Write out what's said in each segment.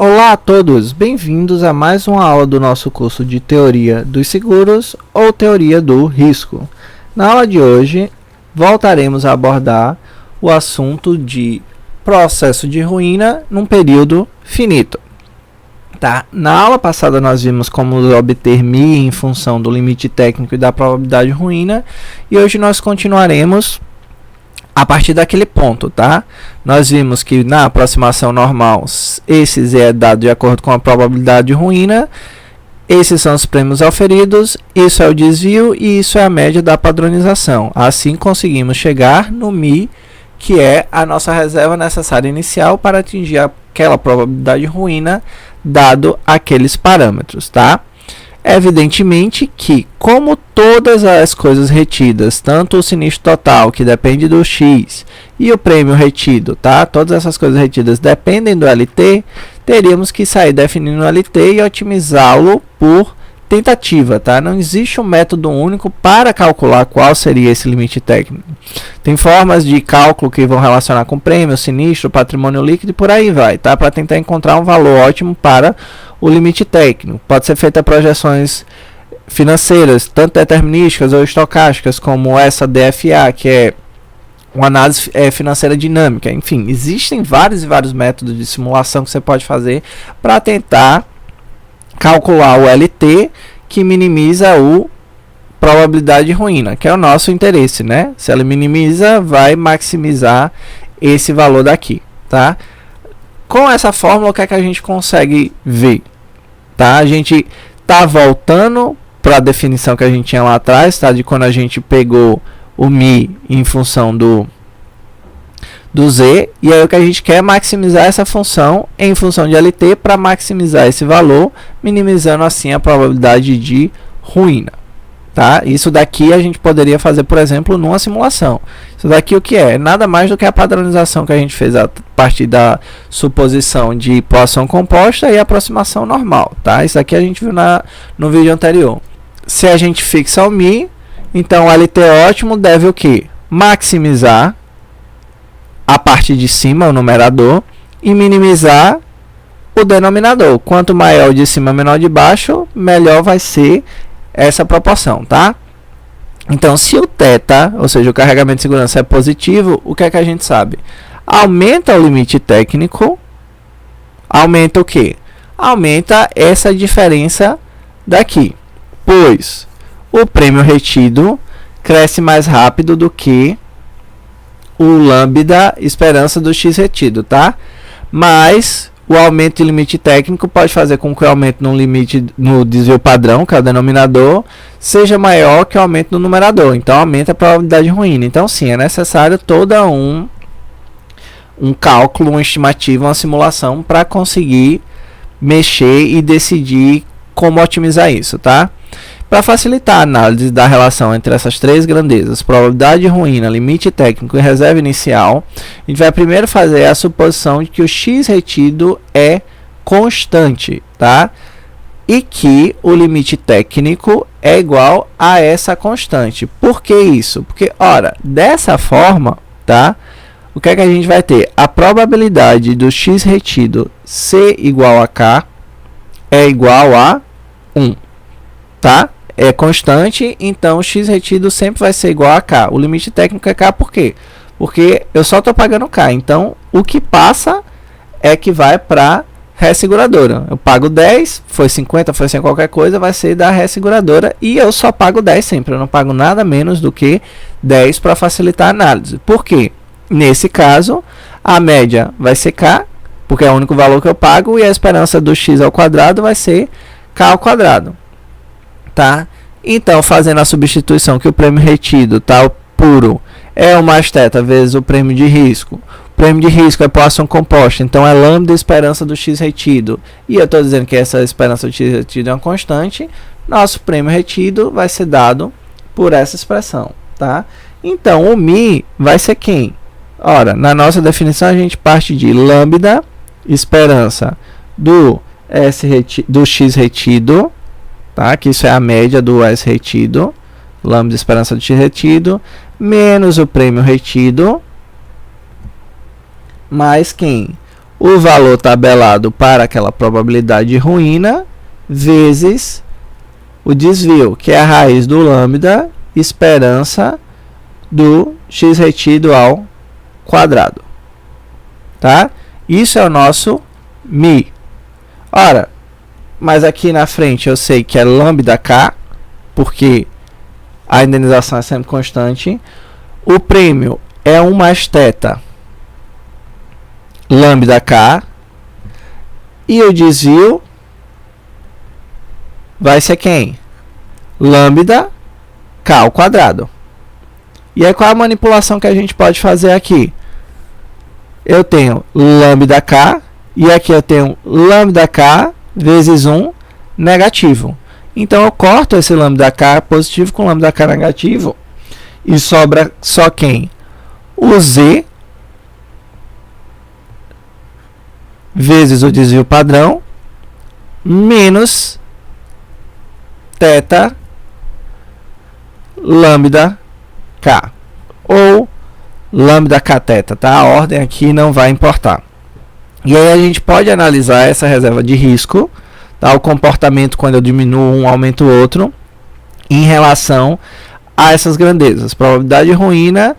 Olá a todos, bem-vindos a mais uma aula do nosso curso de Teoria dos Seguros ou Teoria do Risco. Na aula de hoje, voltaremos a abordar o assunto de processo de ruína num período finito. Tá? Na aula passada nós vimos como obter MI em função do limite técnico e da probabilidade de ruína, e hoje nós continuaremos a partir daquele ponto, tá? Nós vimos que na aproximação normal, esse Z é dado de acordo com a probabilidade de ruína, esses são os prêmios auferidos, isso é o desvio e isso é a média da padronização. Assim conseguimos chegar no MI, que é a nossa reserva necessária inicial para atingir aquela probabilidade de ruína, dado aqueles parâmetros, tá? Evidentemente que, como todas as coisas retidas, tanto o sinistro total, que depende do X, e o prêmio retido, tá? Todas essas coisas retidas dependem do LT, teríamos que sair definindo o LT e otimizá-lo por tentativa, tá? Não existe um método único para calcular qual seria esse limite técnico. Tem formas de cálculo que vão relacionar com prêmio, sinistro, patrimônio líquido e por aí vai, tá? Para tentar encontrar um valor ótimo para o limite técnico. Pode ser feita projeções financeiras, tanto determinísticas ou estocásticas, como essa DFA, que é uma análise financeira dinâmica. Enfim, existem vários e vários métodos de simulação que você pode fazer para tentar calcular o LT, que minimiza a probabilidade de ruína, que é o nosso interesse, né? Se ela minimiza, vai maximizar esse valor daqui, tá? Com essa fórmula, o que é que a gente consegue ver? Tá? A gente tá voltando para a definição que a gente tinha lá atrás, tá? De quando a gente pegou o MI em função do Z, e aí o que a gente quer é maximizar essa função em função de LT para maximizar esse valor, minimizando assim a probabilidade de ruína. Tá? Isso daqui a gente poderia fazer, por exemplo, numa simulação. Isso daqui o que é? Nada mais do que a padronização que a gente fez a partir da suposição de poação composta e aproximação normal. Tá? Isso aqui a gente viu no vídeo anterior. Se a gente fixa o MI, então o LT ótimo deve o que? Maximizar a parte de cima, o numerador, e minimizar o denominador. Quanto maior o de cima, menor de baixo, melhor vai ser essa proporção, tá? Então, se o θ, ou seja, o carregamento de segurança é positivo, o que é que a gente sabe? Aumenta o limite técnico, aumenta o quê? Aumenta essa diferença daqui, pois o prêmio retido cresce mais rápido do que o lambda esperança do X retido, tá? Mas o aumento de limite técnico pode fazer com que o aumento no limite no desvio padrão, que é o denominador, seja maior que o aumento no numerador. Então aumenta a probabilidade de ruína. Então sim, é necessário toda um cálculo, uma estimativa, uma simulação para conseguir mexer e decidir como otimizar isso, tá? Para facilitar a análise da relação entre essas três grandezas, probabilidade de ruína, limite técnico e reserva inicial, a gente vai primeiro fazer a suposição de que o X retido é constante, tá? E que o limite técnico é igual a essa constante. Por que isso? Porque, ora, dessa forma, tá? O que é que a gente vai ter? A probabilidade do X retido ser igual a K é igual a 1, tá? É constante, então o X retido sempre vai ser igual a K. O limite técnico é K, por quê? Porque eu só estou pagando K. Então, o que passa é que vai para a resseguradora. Eu pago 10, foi 50, foi 100 qualquer coisa, vai ser da resseguradora e eu só pago 10 sempre. Eu não pago nada menos do que 10 para facilitar a análise. Por quê? Nesse caso, a média vai ser K, porque é o único valor que eu pago, e a esperança do X ao quadrado vai ser K ao quadrado. Tá? Então, fazendo a substituição que o prêmio retido, tá, o puro, é o mais θ vezes o prêmio de risco. O prêmio de risco é poação composta, então é lambda esperança do X retido. E eu estou dizendo que essa esperança do X retido é uma constante. Nosso prêmio retido vai ser dado por essa expressão. Tá? Então, o MI vai ser quem? Ora, na nossa definição, a gente parte de lambda esperança do X retido, tá? Que isso é a média do S retido, lambda esperança do X retido, menos o prêmio retido, mais quem? o valor tabelado para aquela probabilidade de ruína vezes o desvio, que é a raiz do lambda esperança do x retido ao quadrado, tá? Isso é o nosso mi. Ora, mas aqui na frente eu sei que é lambda k, porque a indenização é sempre constante. O prêmio é 1 mais θ lambda k, e o desvio vai ser quem? Lambda k ao quadrado. E aí qual é a manipulação que a gente pode fazer aqui? Eu tenho lambda k, e aqui eu tenho lambda k vezes 1 negativo. Então eu corto esse lambda k positivo com lambda k negativo, e sobra só quem? O z vezes o desvio padrão menos θ lambda k, ou lambda k θ, tá? A ordem aqui não vai importar. E aí a gente pode analisar essa reserva de risco, tá? O comportamento quando eu diminuo um, aumento o outro, em relação a essas grandezas, probabilidade de ruína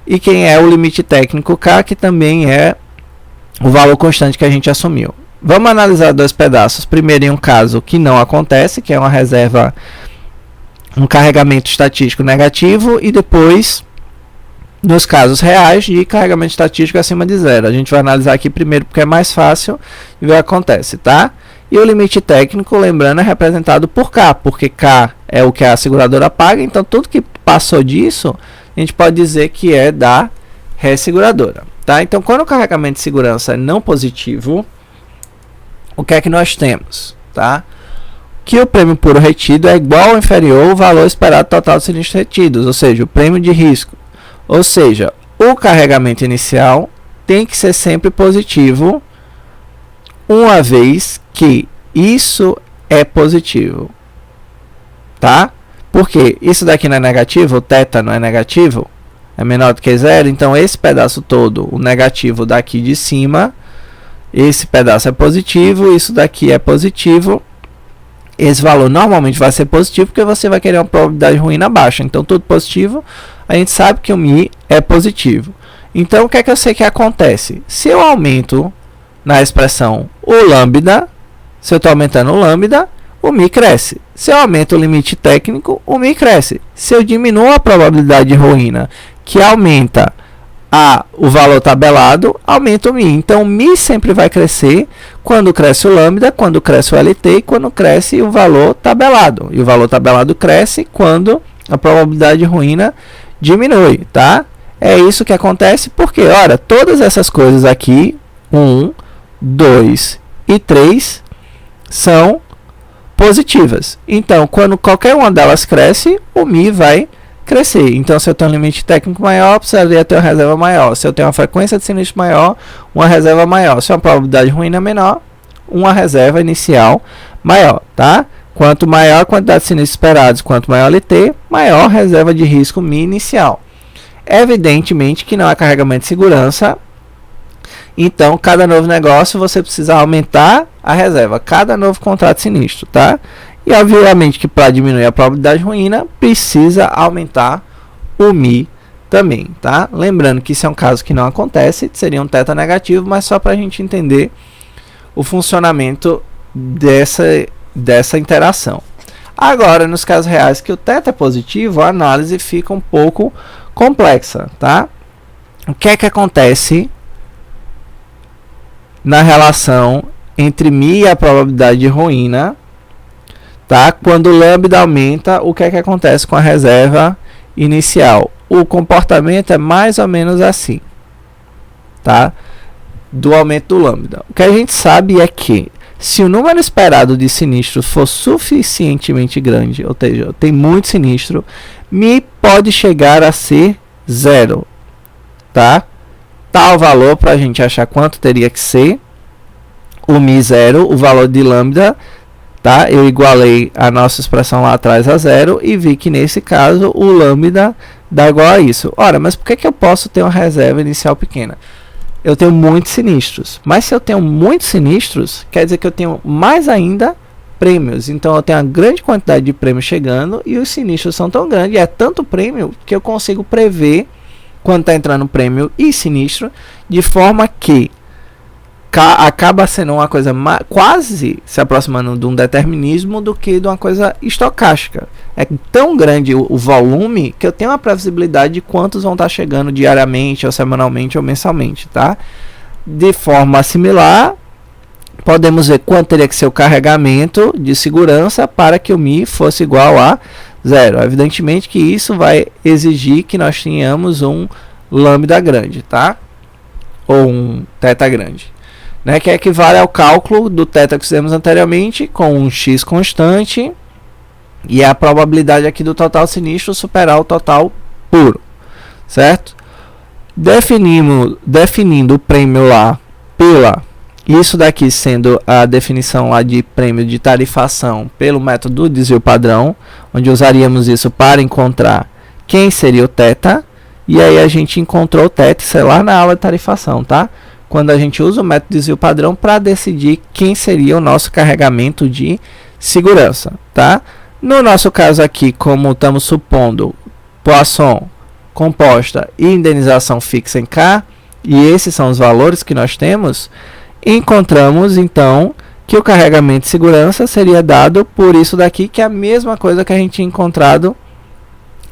e quem é o limite técnico k, que também é o valor constante que a gente assumiu. Vamos analisar dois pedaços. Primeiro, em um caso que não acontece, que é uma reserva, um carregamento estatístico negativo, e depois nos casos reais de carregamento estatístico acima de zero. A gente vai analisar aqui primeiro porque é mais fácil e ver o que acontece, tá? E o limite técnico, lembrando, é representado por k, porque k é o que a seguradora paga, então tudo que passou disso, a gente pode dizer que é da resseguradora, tá? Então, quando o carregamento de segurança é não positivo, o que é que nós temos, tá? Que o prêmio puro retido é igual ou inferior ao valor esperado total dos sinistros retidos, ou seja, o prêmio de risco. Ou seja, o carregamento inicial tem que ser sempre positivo, uma vez que isso é positivo, tá? Porque isso daqui não é negativo, o θ não é negativo, é menor do que zero, então esse pedaço todo, o negativo daqui de cima, esse pedaço é positivo, isso daqui é positivo, esse valor normalmente vai ser positivo, porque você vai querer uma probabilidade de ruína baixa, então tudo positivo, a gente sabe que o mi é positivo. Então o que é que eu sei que acontece? Se eu aumento na expressão o lambda, se eu estou aumentando o lambda, o mi cresce. Se eu aumento o limite técnico, o mi cresce. Se eu diminuo a probabilidade de ruína, que aumenta o valor tabelado, aumenta o mi. Então, o mi sempre vai crescer quando cresce o lambda, quando cresce o LT e quando cresce o valor tabelado. E o valor tabelado cresce quando a probabilidade de ruína diminui, tá? É isso que acontece porque, ora, todas essas coisas aqui, 1, 2 e 3, são positivas. Então, quando qualquer uma delas cresce, o mi vai crescer. Então, se eu tenho um limite técnico maior, precisaria ter uma reserva maior. Se eu tenho uma frequência de sinistro maior, uma reserva maior. Se uma probabilidade de ruína menor, uma reserva inicial maior, tá? Quanto maior a quantidade de sinistros esperados, quanto maior LT, maior reserva de risco mi inicial. Evidentemente que não há carregamento de segurança, então cada novo negócio você precisa aumentar a reserva, cada novo contrato sinistro, tá? E obviamente que para diminuir a probabilidade de ruína, precisa aumentar o mi também, tá? Lembrando que isso é um caso que não acontece, seria um θ negativo, mas só para a gente entender o funcionamento dessa interação. Agora, nos casos reais que o θ é positivo, a análise fica um pouco complexa, tá? O que é que acontece na relação entre mi e a probabilidade de ruína, tá? Quando o lambda aumenta, o que é que acontece com a reserva inicial? O comportamento é mais ou menos assim, tá? Do aumento do lambda. O que a gente sabe é que se o número esperado de sinistros for suficientemente grande, ou seja, tem muito sinistro, mi pode chegar a ser zero, tá? Tal valor para a gente achar quanto teria que ser o mi zero, o valor de lambda, tá? Eu igualei a nossa expressão lá atrás a zero e vi que nesse caso o lambda dá igual a isso. Ora, mas por que eu posso ter uma reserva inicial pequena? eu tenho muitos sinistros. Mas se eu tenho muitos sinistros, quer dizer que eu tenho mais ainda prêmios. Então eu tenho uma grande quantidade de prêmios chegando e os sinistros são tão grandes, é tanto prêmio que eu consigo prever quando está entrando prêmio e sinistro, de forma que acaba sendo uma coisa quase se aproximando de um determinismo do que de uma coisa estocástica. É tão grande o volume que eu tenho uma previsibilidade de quantos vão estar chegando diariamente, ou semanalmente, ou mensalmente, tá? De forma similar, podemos ver quanto teria que ser o carregamento de segurança para que o Mi fosse igual a 0. Evidentemente que isso vai exigir que nós tenhamos um lambda grande, tá? Ou um θ grande. Né, que equivale ao cálculo do θ que fizemos anteriormente com um x constante e a probabilidade aqui do total sinistro superar o total puro, certo? Definindo o prêmio lá pela, isso daqui sendo a definição lá de prêmio de tarifação pelo método do desvio padrão, onde usaríamos isso para encontrar quem seria o θ, e aí a gente encontrou o θ, sei lá, na aula de tarifação, tá? Quando a gente usa o método de desvio padrão para decidir quem seria o nosso carregamento de segurança, tá? No nosso caso aqui, como estamos supondo Poisson, composta e indenização fixa em K, e esses são os valores que nós temos, encontramos então que o carregamento de segurança seria dado por isso daqui, que é a mesma coisa que a gente tinha encontrado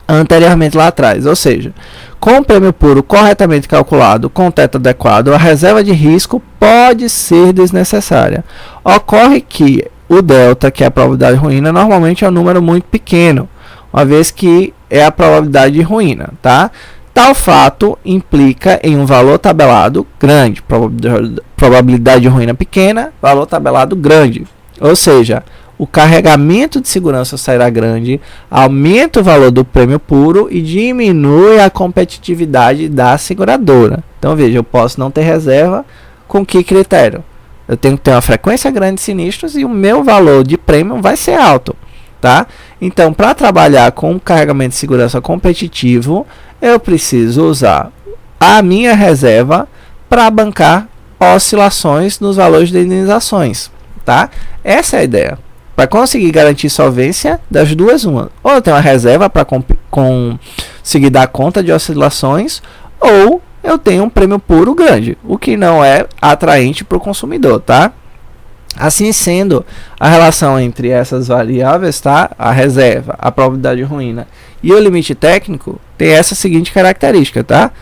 anteriormente lá atrás, ou seja, com o prêmio puro corretamente calculado com θ adequado, a reserva de risco pode ser desnecessária. Ocorre que o delta, que é a probabilidade de ruína, normalmente é um número muito pequeno, uma vez que é a probabilidade de ruína, tá? Tal fato implica em um valor tabelado grande, probabilidade de ruína pequena, valor tabelado grande, ou seja, o carregamento de segurança será grande, aumenta o valor do prêmio puro e diminui a competitividade da seguradora. Então veja, eu posso não ter reserva com que critério? Eu tenho que ter uma frequência grande de sinistros e o meu valor de prêmio vai ser alto, tá? Então, para trabalhar com um carregamento de segurança competitivo, eu preciso usar a minha reserva para bancar oscilações nos valores de indenizações, tá? Essa é a ideia. Para conseguir garantir solvência, das duas, uma. Ou eu tenho uma reserva para conseguir dar conta de oscilações, ou eu tenho um prêmio puro grande, o que não é atraente para o consumidor, tá? Assim sendo, a relação entre essas variáveis, tá? A reserva, a probabilidade de ruína e o limite técnico, tem essa seguinte característica, tá?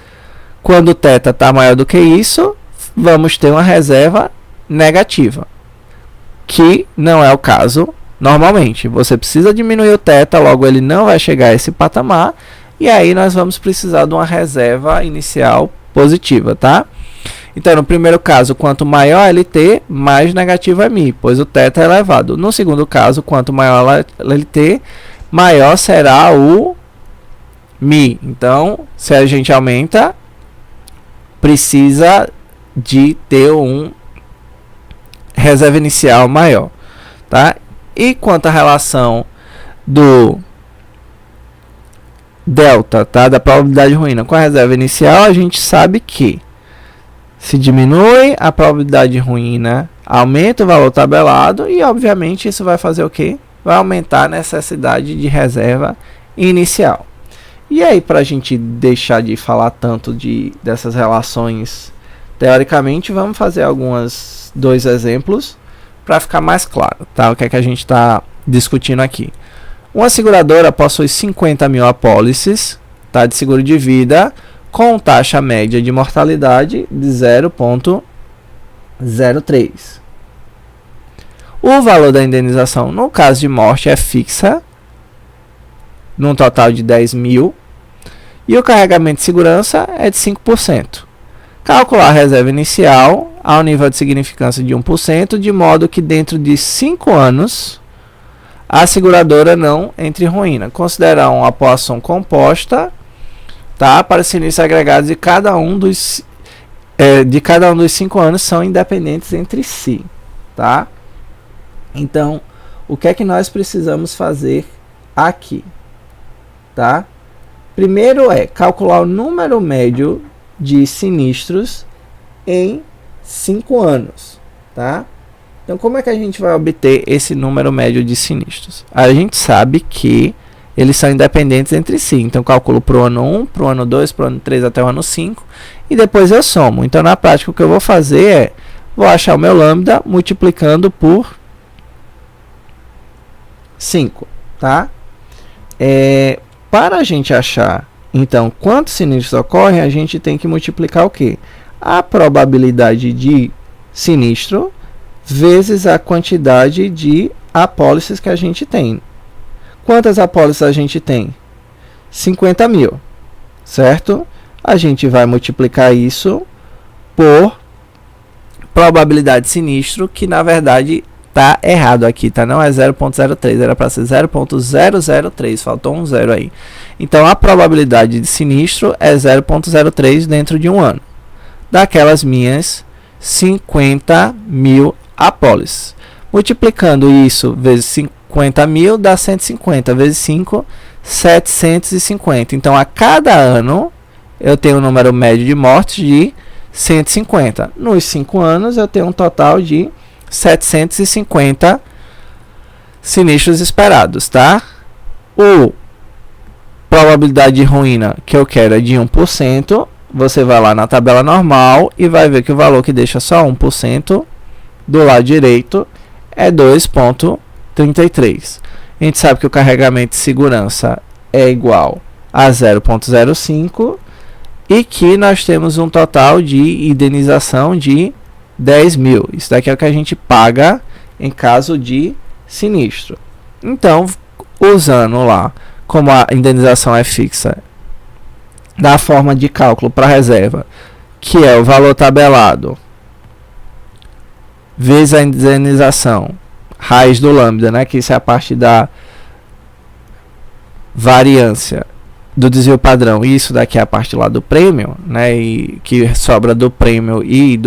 Quando o θ está maior do que isso, vamos ter uma reserva negativa, que não é o caso normalmente. Você precisa diminuir o θ, logo ele não vai chegar a esse patamar, e aí nós vamos precisar de uma reserva inicial positiva, tá? Então, no primeiro caso, quanto maior a LT, mais negativo é Mi, pois o θ é elevado. No segundo caso, quanto maior a LT, maior será o Mi. Então, se a gente aumenta, precisa de ter um reserva inicial maior, tá? E quanto à relação do delta, tá, da probabilidade de ruína com a reserva inicial, a gente sabe que se diminui a probabilidade de ruína, aumenta o valor tabelado e obviamente isso vai fazer o quê? Vai aumentar a necessidade de reserva inicial. E aí, para a gente deixar de falar tanto dessas relações teoricamente, vamos fazer dois exemplos para ficar mais claro, tá? O que é que a gente está discutindo aqui. Uma seguradora possui 50 mil apólices, tá, de seguro de vida com taxa média de mortalidade de 0,03. O valor da indenização no caso de morte é fixa, num total de 10 mil, e o carregamento de segurança é de 5%. Calcular a reserva inicial ao nível de significância de 1%, de modo que dentro de 5 anos a seguradora não entre em ruína. Considerar uma Poisson composta, tá, para sinistros agregados de cada um dos 5 anos são independentes entre si, tá? Então, o que é que nós precisamos fazer aqui, tá? Primeiro é calcular o número médio de sinistros em 5 anos, tá? Então, como é que a gente vai obter esse número médio de sinistros? A gente sabe que eles são independentes entre si. Então, calculo para o ano 1, para o ano 2, para o ano 3 até o ano 5 e depois eu somo. Então, na prática, o que eu vou fazer é, vou achar o meu lambda multiplicando por 5, tá? Para a gente achar, então, quantos sinistros ocorrem, a gente tem que multiplicar o quê? A probabilidade de sinistro vezes a quantidade de apólices que a gente tem. Quantas apólices a gente tem? 50 mil, certo? A gente vai multiplicar isso por probabilidade de sinistro, que na verdade está errado aqui, tá? Não é 0.03, era para ser 0.003, faltou um zero aí. Então a probabilidade de sinistro é 0.03 dentro de um ano, daquelas minhas 50 mil apólices. Multiplicando isso vezes 50 mil dá 150, vezes 5, 750. Então, a cada ano, eu tenho um número médio de mortes de 150. Nos 5 anos, eu tenho um total de 750 sinistros esperados, tá? O probabilidade de ruína que eu quero é de 1%. Você vai lá na tabela normal e vai ver que o valor que deixa só 1% do lado direito é 2,33. A gente sabe que o carregamento de segurança é igual a 0,05 e que nós temos um total de indenização de 10 mil. Isso daqui é o que a gente paga em caso de sinistro. Então, usando lá, como a indenização é fixa, da forma de cálculo para reserva, que é o valor tabelado vezes a indenização, raiz do lambda, né, que isso é a parte da variância do desvio padrão, e isso daqui é a parte lá do prêmio, né, e que sobra do prêmio e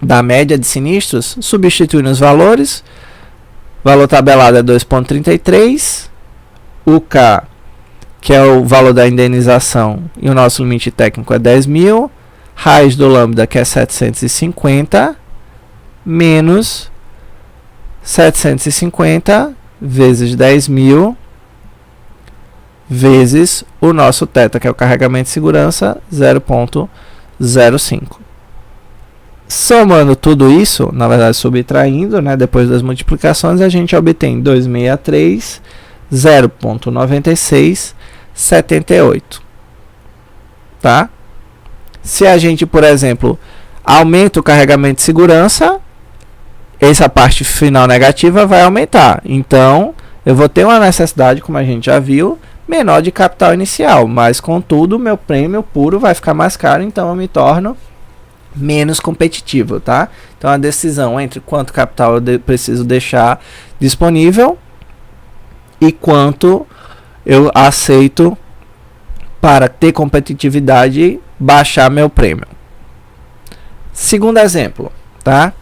da média de sinistros, substituindo os valores, valor tabelado é 2,33, o K, que é o valor da indenização, e o nosso limite técnico é 10 mil, raiz do lambda, que é 750, menos 750 vezes 10 mil, vezes o nosso θ, que é o carregamento de segurança, 0,05. Somando tudo isso, na verdade subtraindo, né, depois das multiplicações, a gente obtém 263, 0,96, 78. Tá? Se a gente, por exemplo, aumenta o carregamento de segurança, essa parte final negativa vai aumentar. Então, eu vou ter uma necessidade, como a gente já viu, menor de capital inicial, mas contudo, meu prêmio puro vai ficar mais caro, então eu me torno menos competitivo, tá? Então, a decisão entre quanto capital eu preciso deixar disponível e quanto eu aceito para ter competitividade e baixar meu prêmio. Segundo exemplo, tá?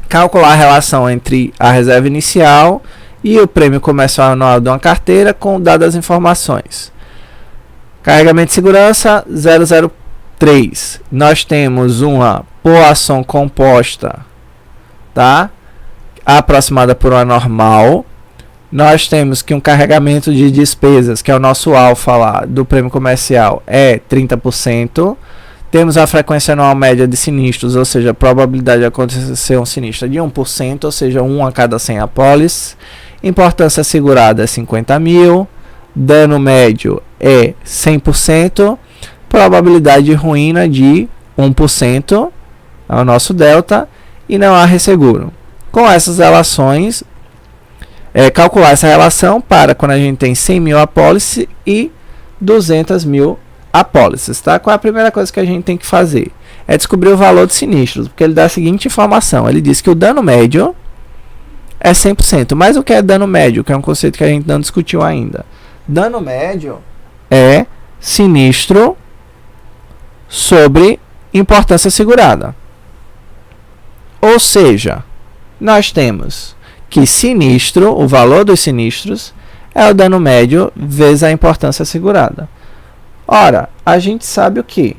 Calcular a relação entre a reserva inicial e o prêmio comercial anual de uma carteira com dadas informações. Carregamento de segurança 003. Nós temos uma poação composta, tá? Aproximada por uma normal. Nós temos que um carregamento de despesas, que é o nosso alfa lá do prêmio comercial, é 30%. Temos a frequência anual média de sinistros, ou seja, a probabilidade de acontecer um sinistro de 1%, ou seja, 1 a cada 100 apólices. Importância segurada é 50 mil. Dano médio é 100%. Probabilidade de ruína de 1%, é o nosso delta. E não há resseguro. Com essas relações, calcular essa relação para quando a gente tem 100 mil apólices e 200 mil apólices, tá? Qual é a primeira coisa que a gente tem que fazer? É descobrir o valor de sinistros, porque ele dá a seguinte informação, ele diz que o dano médio é 100%, mas o que é dano médio? Que é um conceito que a gente não discutiu ainda. Dano médio é sinistro sobre importância segurada. Ou seja, nós temos que sinistro, o valor dos sinistros, é o dano médio vezes a importância segurada. Ora, a gente sabe o quê?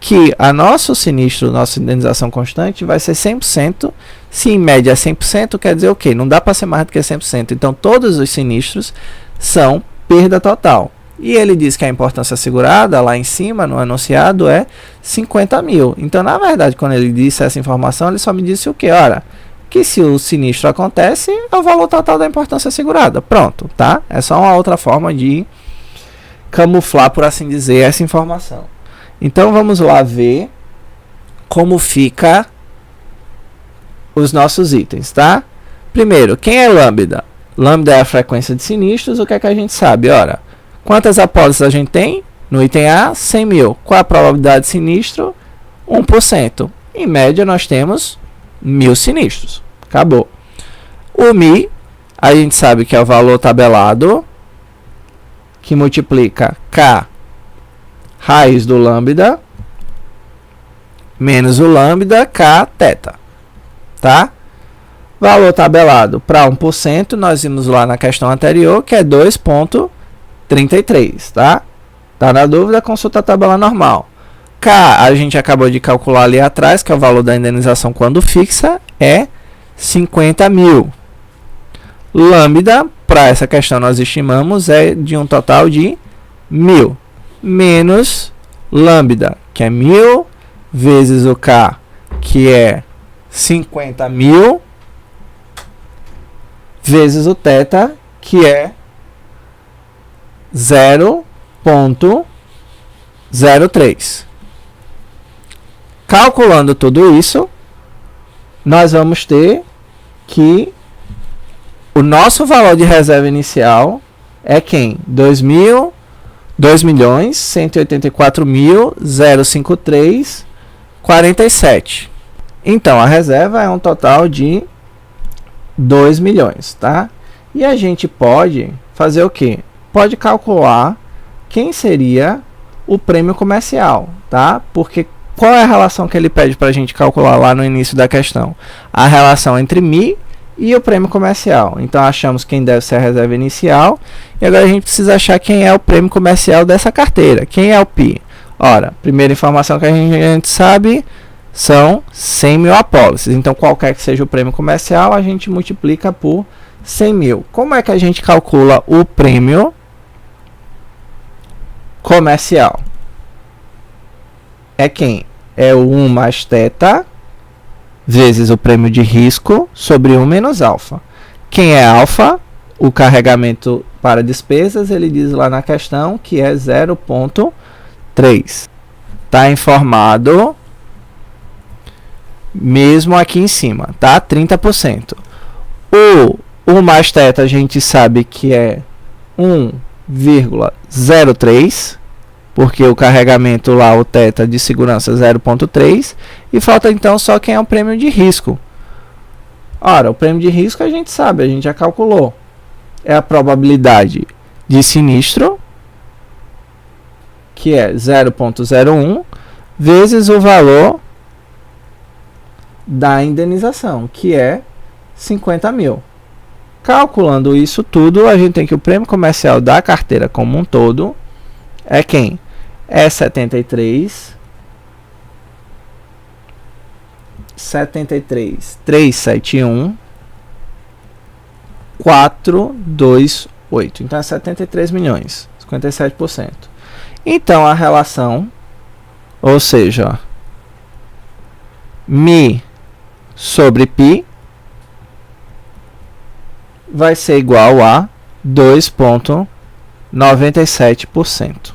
que a nosso sinistro, nossa indenização constante, vai ser 100%. Se em média é 100%, quer dizer o quê? Não dá para ser mais do que 100%. Então, todos os sinistros são perda total. E ele diz que a importância assegurada, lá em cima, no enunciado, é 50 mil. Então, na verdade, quando ele disse essa informação, ele só me disse o quê? Ora, que se o sinistro acontece, é o valor total da importância assegurada. Pronto, tá? É só uma outra forma de camuflar, por assim dizer, essa informação. Então, vamos lá ver como fica os nossos itens, tá? Primeiro, quem é lambda? Lambda é a frequência de sinistros. O que é que a gente sabe? Ora, quantas apólices a gente tem? No item A, 100 mil. Qual a probabilidade de sinistro? 1%. Em média, nós temos 1000 sinistros. Acabou. O Mi, a gente sabe que é o valor tabelado, que multiplica K raiz do lambda, menos o lambda, K teta. Tá? Valor tabelado para 1%, nós vimos lá na questão anterior, que é 2,33, tá? Tá na dúvida, consulta a tabela normal. K, a gente acabou de calcular ali atrás, que é o valor da indenização quando fixa, é 50 mil. Lambda, para essa questão nós estimamos, é de um total de 1000. Menos lambda, que é 1000, vezes o K, que é 50 mil, vezes o teta, que é 0,03. Calculando tudo isso, nós vamos ter que o nosso valor de reserva inicial é quem? 2.184.053,47. Então, a reserva é um total de 2 milhões, tá? E a gente pode fazer o quê? Pode calcular quem seria o prêmio comercial, tá? Porque qual é a relação que ele pede para a gente calcular lá no início da questão? A relação entre Mi e o prêmio comercial. Então, achamos quem deve ser a reserva inicial. E agora a gente precisa achar quem é o prêmio comercial dessa carteira. Quem é o PI? Ora, primeira informação que a gente sabe são 100 mil apólices. Então, qualquer que seja o prêmio comercial, a gente multiplica por 100 mil. Como é que a gente calcula o prêmio comercial? É quem? É o 1 mais teta vezes o prêmio de risco sobre 1 menos alfa. Quem é alfa? O carregamento para despesas, ele diz lá na questão que é 0,3. Está informado mesmo aqui em cima, tá? 30%. O 1 mais teta a gente sabe que é 1,03, porque o carregamento lá, o teta de segurança 0,3, e falta então só quem é o prêmio de risco. Ora, o prêmio de risco a gente sabe, a gente já calculou. É a probabilidade de sinistro, que é 0,01, vezes o valor da indenização, que é 50 mil. Calculando isso tudo, a gente tem que o prêmio comercial da carteira como um todo é quem? É 73.371.428. Então é 73 milhões, 57%. Então a relação, ou seja, Mi sobre Pi vai ser igual a 2,97%.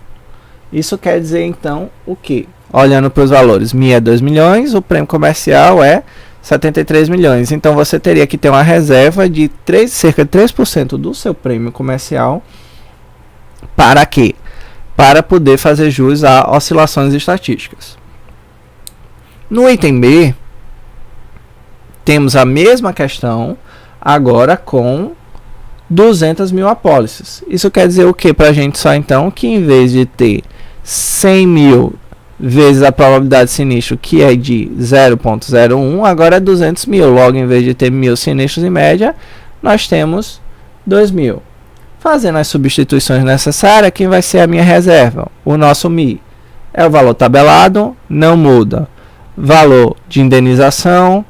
Isso quer dizer então o que? Olhando para os valores, Mi é 2 milhões, o prêmio comercial é 73 milhões. Então você teria que ter uma reserva de cerca de 3% do seu prêmio comercial. Para quê? Para poder fazer jus a oscilações estatísticas. No item B, temos a mesma questão, agora com 200 mil apólices. Isso quer dizer o que para a gente só então? Que em vez de ter 100 mil vezes a probabilidade de sinistro, que é de 0,01, agora é 200 mil. Logo, em vez de ter 1000 sinistros em média, nós temos 2.000. Fazendo as substituições necessárias, quem vai ser a minha reserva? O nosso Mi. É o valor tabelado, não muda. Valor de indenização,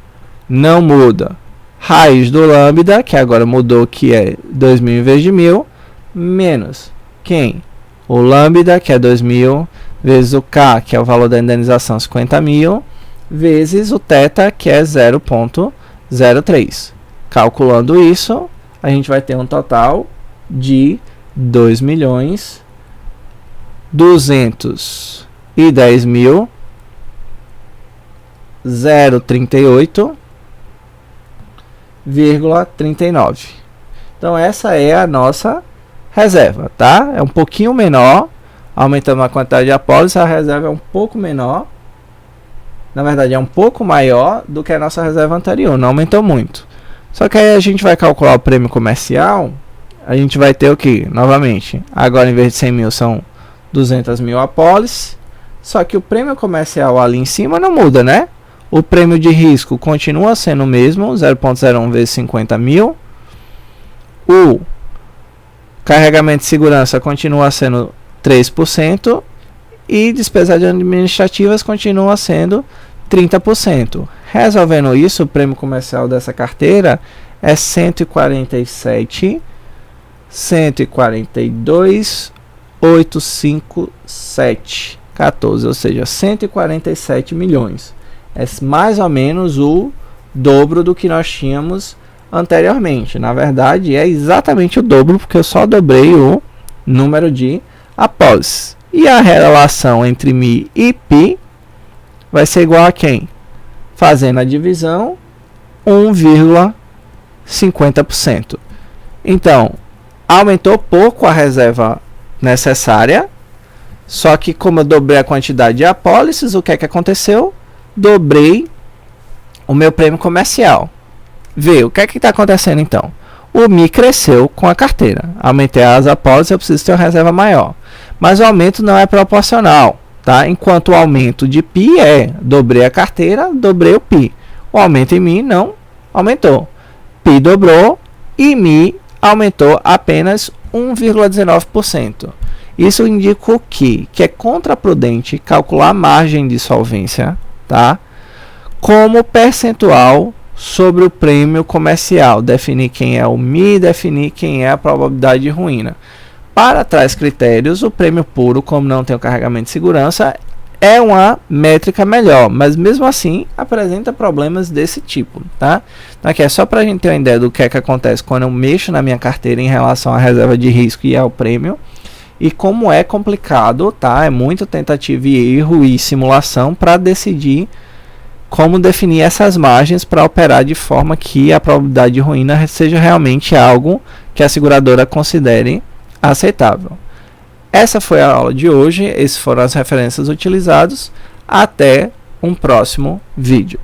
não muda. Raiz do lambda, que agora mudou, que é 2.000 em vez de 1.000, menos quem? O lambda, que é 2.000, vezes o K, que é o valor da indenização, 50.000, vezes o θ, que é 0,03. Calculando isso, a gente vai ter um total de 2.210.038,39. Então essa é a nossa reserva, tá? É um pouquinho menor, aumentando a quantidade de apólices, a reserva é um pouco menor. Na verdade, é um pouco maior do que a nossa reserva anterior, não aumentou muito. Só que aí a gente vai calcular o prêmio comercial, a gente vai ter o que? Novamente, agora em vez de 100.000 são 200.000 apólices, só que o prêmio comercial ali em cima não muda, né? O prêmio de risco continua sendo o mesmo, 0,01 vezes 50.000. O carregamento de segurança continua sendo 3% e despesas administrativas continua sendo 30%. Resolvendo isso, o prêmio comercial dessa carteira é 142.857,14, ou seja, 147 milhões. É mais ou menos o dobro do que nós tínhamos anteriormente. Na verdade, é exatamente o dobro, porque eu só dobrei o número de apólices. E a relação entre Mi e Pi vai ser igual a quem? Fazendo a divisão, 1,50%. Então, aumentou pouco a reserva necessária, só que como eu dobrei a quantidade de apólices, o que é que aconteceu? Dobrei o meu prêmio comercial. Vê, o que é que está acontecendo então? O Mi cresceu com a carteira. Aumentei as apólices, eu preciso ter uma reserva maior. Mas o aumento não é proporcional, tá? Enquanto o aumento de Pi dobrei a carteira, dobrei o Pi. O aumento em Mi não aumentou. Pi dobrou e Mi aumentou apenas 1,19%. Isso indica o quê? Que é contraprudente calcular a margem de solvência, tá? Como percentual sobre o prêmio comercial. Definir quem é o Mi, definir quem é a probabilidade de ruína. Para tais critérios, o prêmio puro, como não tem o carregamento de segurança, é uma métrica melhor, mas mesmo assim apresenta problemas desse tipo, tá? Então aqui é só para a gente ter uma ideia do que é que acontece quando eu mexo na minha carteira em relação à reserva de risco e ao prêmio, e como é complicado, tá? É muita tentativa e erro e simulação para decidir como definir essas margens para operar de forma que a probabilidade de ruína seja realmente algo que a seguradora considere aceitável. Essa foi a aula de hoje, essas foram as referências utilizadas. Até um próximo vídeo.